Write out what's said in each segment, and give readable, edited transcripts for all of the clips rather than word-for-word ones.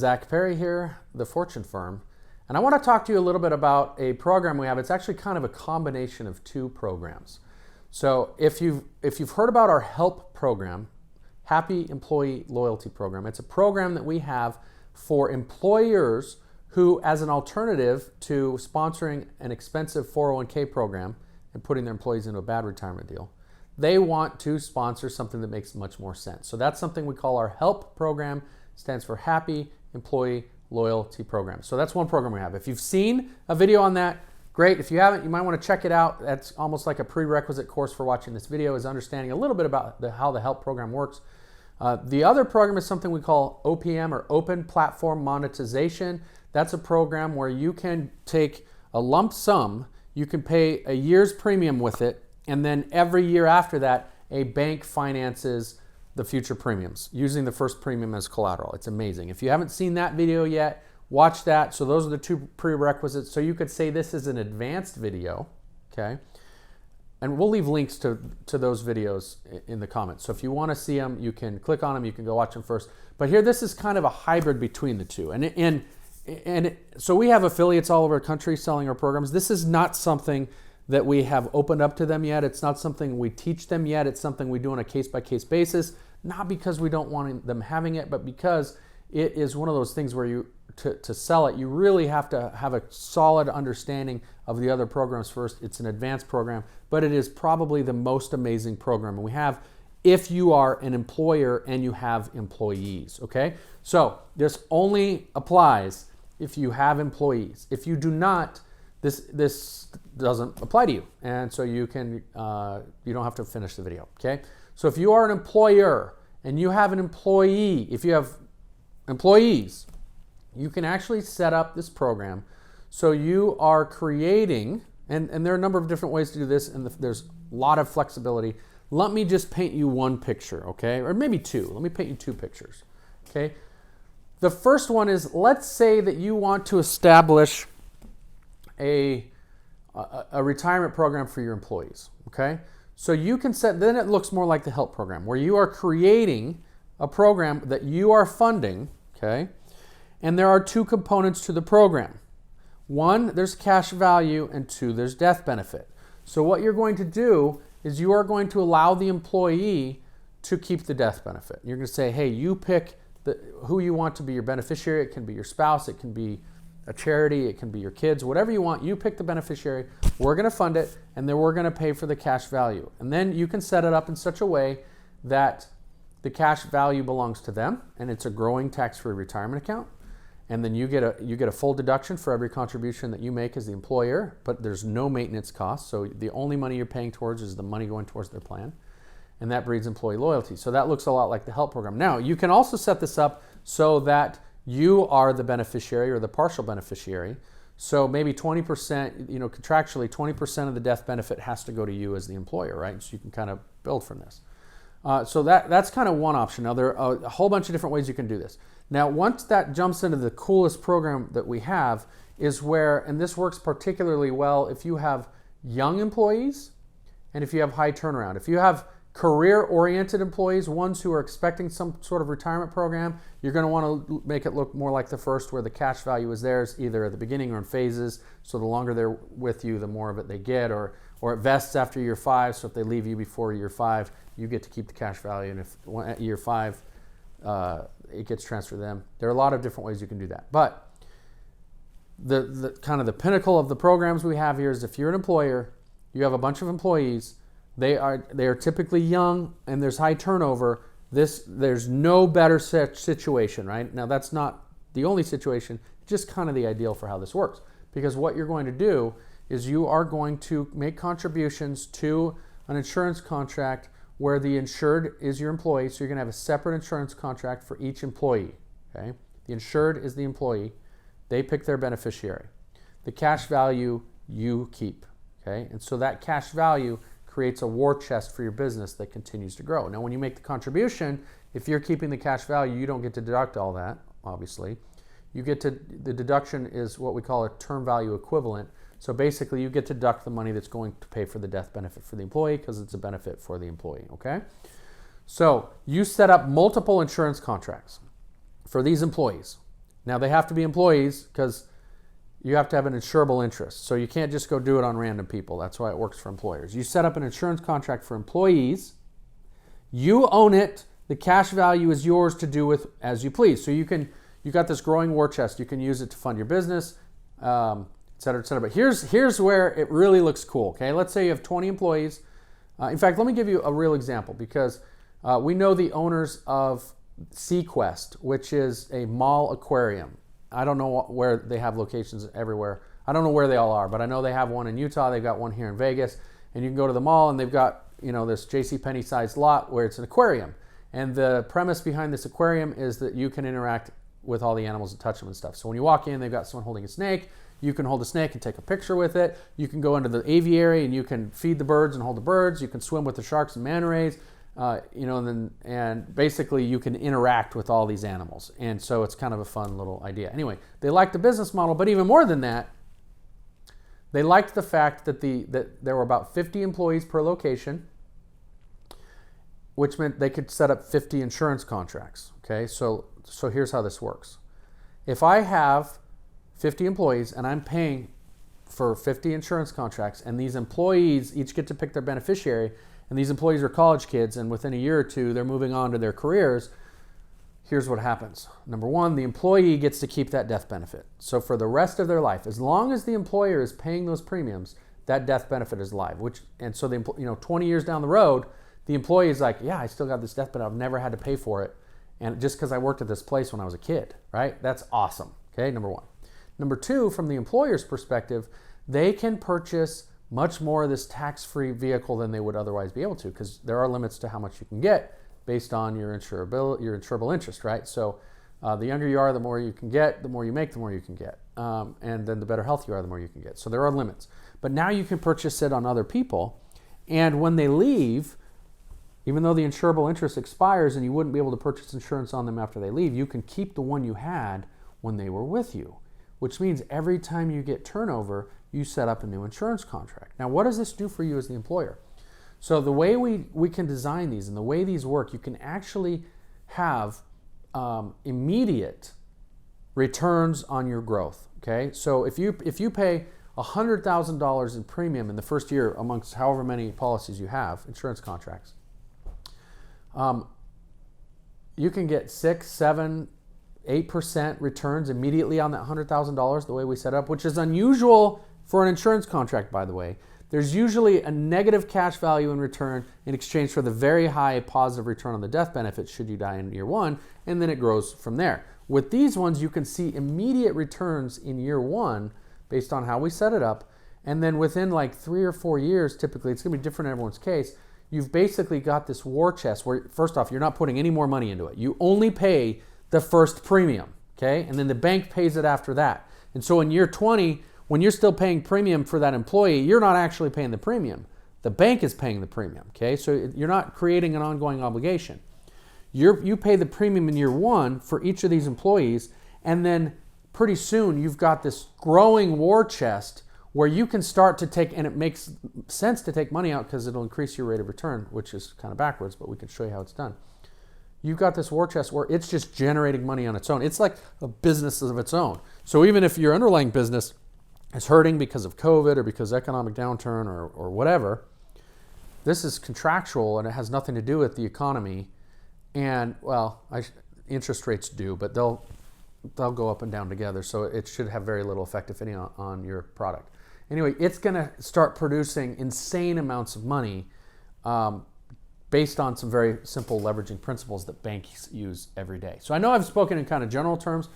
Zach Perry here, The Fortune Firm, and I want to talk to you a little bit about a program we have. It's actually kind of a combination of two programs. So if you've heard about our HELP program, Happy Employee Loyalty Program, it's a program that we have for employers who, as an alternative to sponsoring an expensive 401k program and putting their employees into a bad retirement deal, they want to sponsor something that makes much more sense. So that's something we call our HELP program. It stands for Happy Employee Loyalty Program. So that's one program we have. If you've seen a video on that, great. If you haven't, you might want to check it out. That's almost like a prerequisite course for watching this video, is understanding a little bit about how the HELP program works. The other program is something we call OPM, or Open Platform Monetization. That's a program where you can take a lump sum, you can pay a year's premium with it, and then every year after that, a bank finances the future premiums using the first premium as collateral. It's amazing. If you haven't seen that video yet, watch that. So those are the two prerequisites. So you could say this is an advanced video, okay? And we'll leave links to those videos in the comments. So if you want to see them, you can click on them, you can go watch them first. But here, this is kind of a hybrid between the two. So we have affiliates all over the country selling our programs. This is not something that we have opened up to them yet. It's not something we teach them yet. It's something we do on a case-by-case basis, not because we don't want them having it, but because it is one of those things where to sell it, you really have to have a solid understanding of the other programs first. It's an advanced program, but it is probably the most amazing program we have if you are an employer and you have employees, okay? So this only applies if you have employees. If you do not, this doesn't apply to you, and so you don't have to finish the video, okay? So if you are an employer and you have an employee, if you have employees, you can actually set up this program so you are creating, and there are a number of different ways to do this, and there's a lot of flexibility. Let me just paint you one picture, okay? Or maybe two. Let me paint you two pictures, okay? The first one is, let's say that you want to establish a retirement program for your employees, okay? So you can then it looks more like the HELP program, where you are creating a program that you are funding, okay? And there are two components to the program. One, there's cash value, and two, there's death benefit. So what you're going to do is you are going to allow the employee to keep the death benefit. You're going to say, hey, you pick who you want to be your beneficiary. It can be your spouse, it can be a charity, it can be your kids, whatever you want. You pick the beneficiary. We're going to fund it, and then we're going to pay for the cash value. And then you can set it up in such a way that the cash value belongs to them, and it's a growing tax-free retirement account. And then you get a full deduction for every contribution that you make as the employer, but there's no maintenance costs. So the only money you're paying towards is the money going towards their plan. And that breeds employee loyalty. So that looks a lot like the HELP program. Now, you can also set this up so that you are the beneficiary or the partial beneficiary. So maybe 20%, contractually 20% of the death benefit has to go to you as the employer, right? So you can kind of build from this. So that's kind of one option. Now, there are a whole bunch of different ways you can do this. Now, once that jumps into the coolest program that we have is where, and this works particularly well if you have young employees and if you have high turnaround. If you have career-oriented employees, ones who are expecting some sort of retirement program, you're going to want to make it look more like the first, where the cash value is theirs either at the beginning or in phases. So the longer they're with you, the more of it they get, or it vests after year 5. So if they leave you before year 5, you get to keep the cash value, and if at year 5 it gets transferred to them. There are a lot of different ways you can do that, but the kind of the pinnacle of the programs we have here is if you're an employer, you have a bunch of employees. They are typically young, and there's high turnover. There's no better situation, right? Now, that's not the only situation, just kind of the ideal for how this works. Because what you're going to do is you are going to make contributions to an insurance contract where the insured is your employee. So you're going to have a separate insurance contract for each employee, okay? The insured is the employee. They pick their beneficiary. The cash value you keep, okay? And so that cash value creates a war chest for your business that continues to grow. Now, when you make the contribution, if you're keeping the cash value, you don't get to deduct all that, obviously. The deduction is what we call a term value equivalent. So basically, you get to deduct the money that's going to pay for the death benefit for the employee because it's a benefit for the employee, okay? So you set up multiple insurance contracts for these employees. Now they have to be employees because you have to have an insurable interest. So you can't just go do it on random people. That's why it works for employers. You set up an insurance contract for employees. You own it. The cash value is yours to do with as you please. So you got this growing war chest. You can use it to fund your business, et cetera, et cetera. But here's where it really looks cool. Okay, let's say you have 20 employees. In fact, let me give you a real example because we know the owners of Sequest, which is a mall aquarium. I don't know where they have locations everywhere. I don't know where they all are, but I know they have one in Utah. They've got one here in Vegas. And you can go to the mall and they've got, this JCPenney sized lot where it's an aquarium. And the premise behind this aquarium is that you can interact with all the animals and touch them and stuff. So when you walk in, they've got someone holding a snake. You can hold a snake and take a picture with it. You can go into the aviary and you can feed the birds and hold the birds. You can swim with the sharks and manta rays. And basically you can interact with all these animals. And so it's kind of a fun little idea. Anyway, they liked the business model, but even more than that, they liked the fact that there were about 50 employees per location, which meant they could set up 50 insurance contracts. Okay, so here's how this works. If I have 50 employees and I'm paying for 50 insurance contracts, and these employees each get to pick their beneficiary, and these employees are college kids, and within a year or two, they're moving on to their careers, here's what happens. Number one, the employee gets to keep that death benefit. So for the rest of their life, as long as the employer is paying those premiums, that death benefit is live. And so 20 years down the road, the employee is like, yeah, I still got this death benefit. I've never had to pay for it. And just because I worked at this place when I was a kid, right? That's awesome. Okay, number one. Number two, from the employer's perspective, they can purchase much more of this tax-free vehicle than they would otherwise be able to, because there are limits to how much you can get based on your insurable interest, right? So the younger you are, the more you can get, the more you make, the more you can get. And then the better health you are, the more you can get. So there are limits. But now you can purchase it on other people. And when they leave, even though the insurable interest expires and you wouldn't be able to purchase insurance on them after they leave, you can keep the one you had when they were with you, which means every time you get turnover, you set up a new insurance contract. Now, what does this do for you as the employer? So the way we can design these and the way these work, you can actually have immediate returns on your growth, okay? So if you pay $100,000 in premium in the first year amongst however many policies you have, insurance contracts, you can get 6, 7, 8% returns immediately on that $100,000 the way we set up, which is unusual for an insurance contract, by the way. There's usually a negative cash value in return in exchange for the very high positive return on the death benefit should you die in year one, and then it grows from there. With these ones, you can see immediate returns in year one based on how we set it up, and then within like 3 or 4 years, typically, it's gonna be different in everyone's case, you've basically got this war chest where, first off, you're not putting any more money into it. You only pay the first premium, okay? And then the bank pays it after that. And so in year 20, when you're still paying premium for that employee, you're not actually paying the premium. The bank is paying the premium, okay? So you're not creating an ongoing obligation. You pay the premium in year one for each of these employees, and then pretty soon you've got this growing war chest where you can start to take, and it makes sense to take money out because it'll increase your rate of return, which is kind of backwards, but we can show you how it's done. You've got this war chest where it's just generating money on its own. It's like a business of its own. So even if your underlying business is hurting because of COVID or because economic downturn or whatever, this is contractual and it has nothing to do with the economy. And well, interest rates do, but they'll go up and down together. So it should have very little effect, if any, on your product. Anyway, it's going to start producing insane amounts of money based on some very simple leveraging principles that banks use every day. So I know I've spoken in kind of general terms.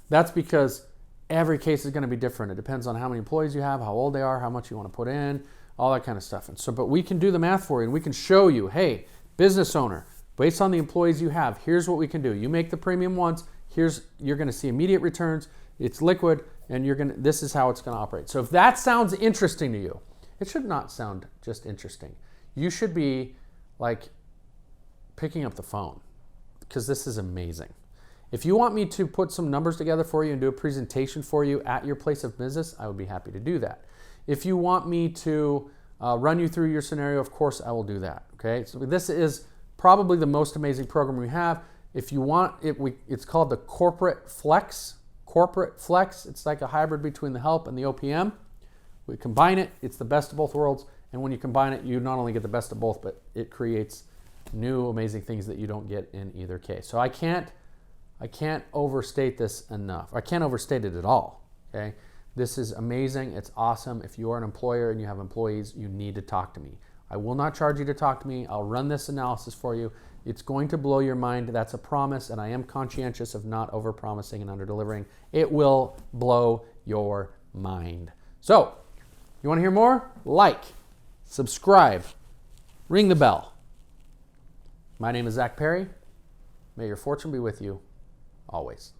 That's because every case is going to be different. It depends on how many employees you have, how old they are, how much you want to put in, all that kind of stuff. And so, but we can do the math for you and we can show you, hey, business owner, based on the employees you have, here's what we can do. You make the premium once, you're going to see immediate returns, it's liquid, and this is how it's going to operate. So if that sounds interesting to you, it should not sound just interesting. You should be like picking up the phone because this is amazing. If you want me to put some numbers together for you and do a presentation for you at your place of business, I would be happy to do that. If you want me to run you through your scenario, of course I will do that. Okay, so this is probably the most amazing program we have. If you want it, it's called the Corporate Flex Corporate Flex, it's like a hybrid between the help and the OPM. We combine it, it's the best of both worlds. And when you combine it, you not only get the best of both, but it creates new amazing things that you don't get in either case. So I can't overstate this enough. I can't overstate it at all, okay? This is amazing. It's awesome. If you are an employer and you have employees, you need to talk to me. I will not charge you to talk to me. I'll run this analysis for you. It's going to blow your mind. That's a promise, and I am conscientious of not over-promising and under-delivering. It will blow your mind. So, you want to hear more? Like, subscribe, ring the bell. My name is Zach Perry. May your fortune be with you always.